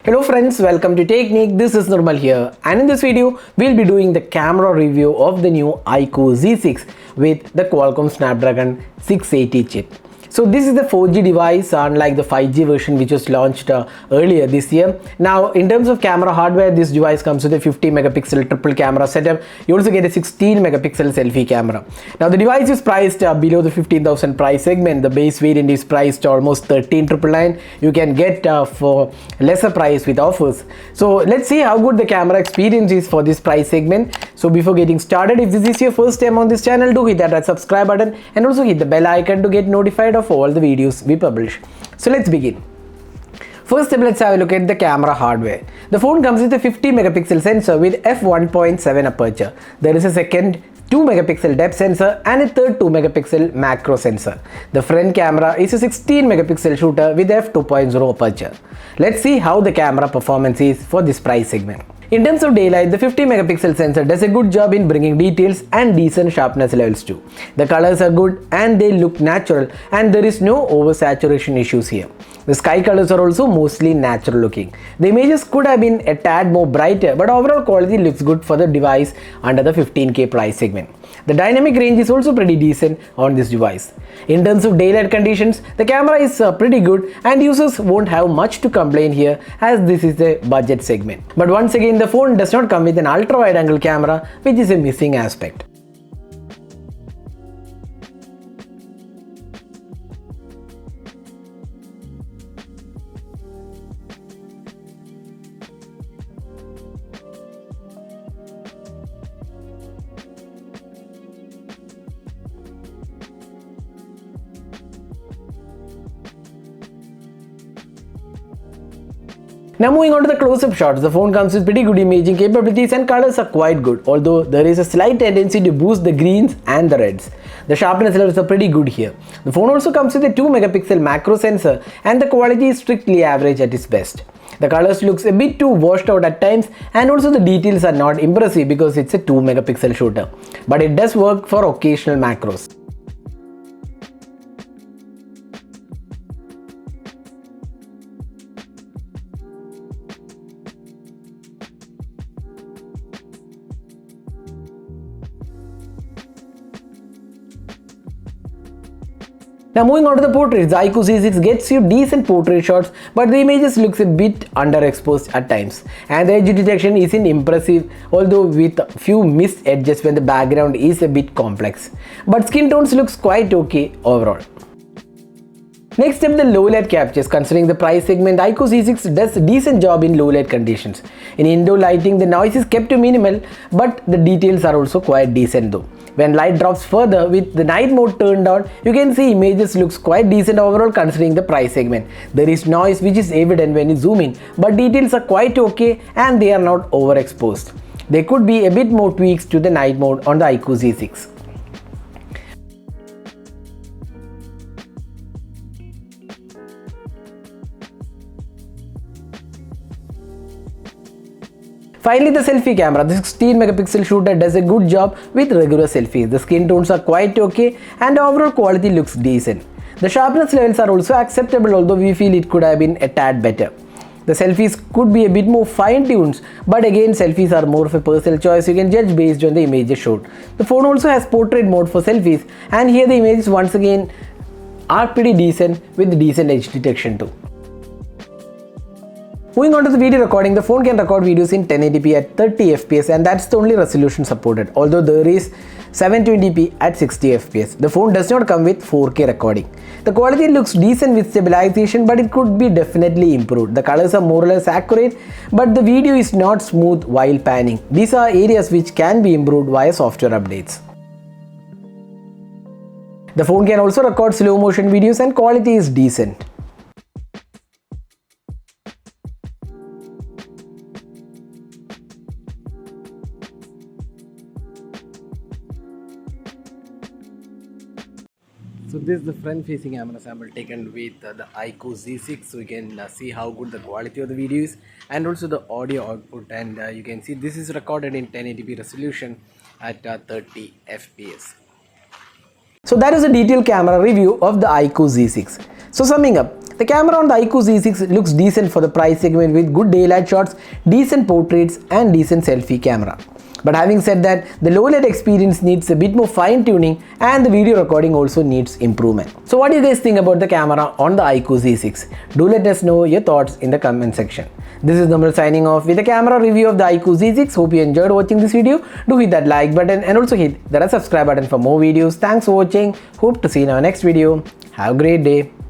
Hello friends, welcome to Technique. This is Nirmal here, and in this video we'll be doing the camera review of the new iQOO Z6 with the Qualcomm Snapdragon 680 chip. So this is the 4G device, unlike the 5G version which was launched earlier this year. Now in terms of camera hardware, this device comes with a 50 megapixel triple camera setup. You also get a 16 megapixel selfie camera. Now the device is priced below the 15,000 price segment. The base variant is priced almost 13,999. You can get for lesser price with offers. So let's see how good the camera experience is for this price segment. So before getting started, if this is your first time on this channel, do hit that red subscribe button and also hit the bell icon to get notified of all the videos we publish. So let's begin. First up, let's have a look at the camera hardware. The phone comes with a 50 megapixel sensor with f1.7 aperture. There is a second 2 megapixel depth sensor and a third 2 megapixel macro sensor. The front camera is a 16 megapixel shooter with f2.0 aperture. Let's see how the camera performance is for this price segment. In terms of daylight, the 50 megapixel sensor does a good job in bringing details and decent sharpness levels too. The colors are good and they look natural, and there is no oversaturation issues here. The sky colors are also mostly natural looking. The images could have been a tad more brighter, but overall quality looks good for the device under the 15K price segment. The dynamic range is also pretty decent on this device. In terms of daylight conditions, the camera is pretty good and users won't have much to complain here, as this is a budget segment. But once again, the phone does not come with an ultra wide angle camera, which is a missing aspect. Now moving on to the close-up shots, the phone comes with pretty good imaging capabilities and colors are quite good, although there is a slight tendency to boost the greens and the reds. The sharpness levels are pretty good here. The phone also comes with a 2 megapixel macro sensor and the quality is strictly average at its best. The colors looks a bit too washed out at times, and also the details are not impressive because it's a 2 megapixel shooter, but it does work for occasional macros. Now moving on to the portraits, the iQOO Z6 gets you decent portrait shots, but the images looks a bit underexposed at times, and the edge detection isn't impressive, although with few missed edges when the background is a bit complex. But skin tones looks quite okay overall. Next up, the low light captures. Considering the price segment, iQOO Z6 does a decent job in low light conditions. In indoor lighting, the noise is kept to minimal, but the details are also quite decent though. When light drops further with the night mode turned on, you can see images looks quite decent overall considering the price segment. There is noise which is evident when you zoom in, but details are quite okay and they are not overexposed. There could be a bit more tweaks to the night mode on the iQOO Z6. Finally, the selfie camera. The 16 megapixel shooter does a good job with regular selfies. The skin tones are quite okay and the overall quality looks decent. The sharpness levels are also acceptable, although we feel it could have been a tad better. The selfies could be a bit more fine-tuned, but again selfies are more of a personal choice. You can judge based on the images shot. The phone also has portrait mode for selfies, and here the images once again are pretty decent with decent edge detection too. Moving on to the video recording, the phone can record videos in 1080p at 30 fps, and that's the only resolution supported, although there is 720p at 60 fps. The phone does not come with 4K recording. The quality looks decent with stabilization, but it could be definitely improved. The colors are more or less accurate, but the video is not smooth while panning. These are areas which can be improved via software updates. The phone can also record slow motion videos and quality is decent. So this is the front facing camera sample taken with the iQOO Z6, so you can see how good the quality of the video is and also the audio output, and you can see this is recorded in 1080p resolution at 30 fps. So that is a detailed camera review of the iQOO Z6. So summing up, the camera on the iQOO Z6 looks decent for the price segment with good daylight shots, decent portraits and decent selfie camera. But having said that, the low light experience needs a bit more fine tuning and the video recording also needs improvement. So what do you guys think about the camera on the iQOO Z6? Do let us know your thoughts in the comment section. This is Namal signing off with a camera review of the iQOO Z6. Hope you enjoyed watching this video. Do hit that like button and also hit that subscribe button for more videos. Thanks for watching. Hope to see you in our next video. Have a great day.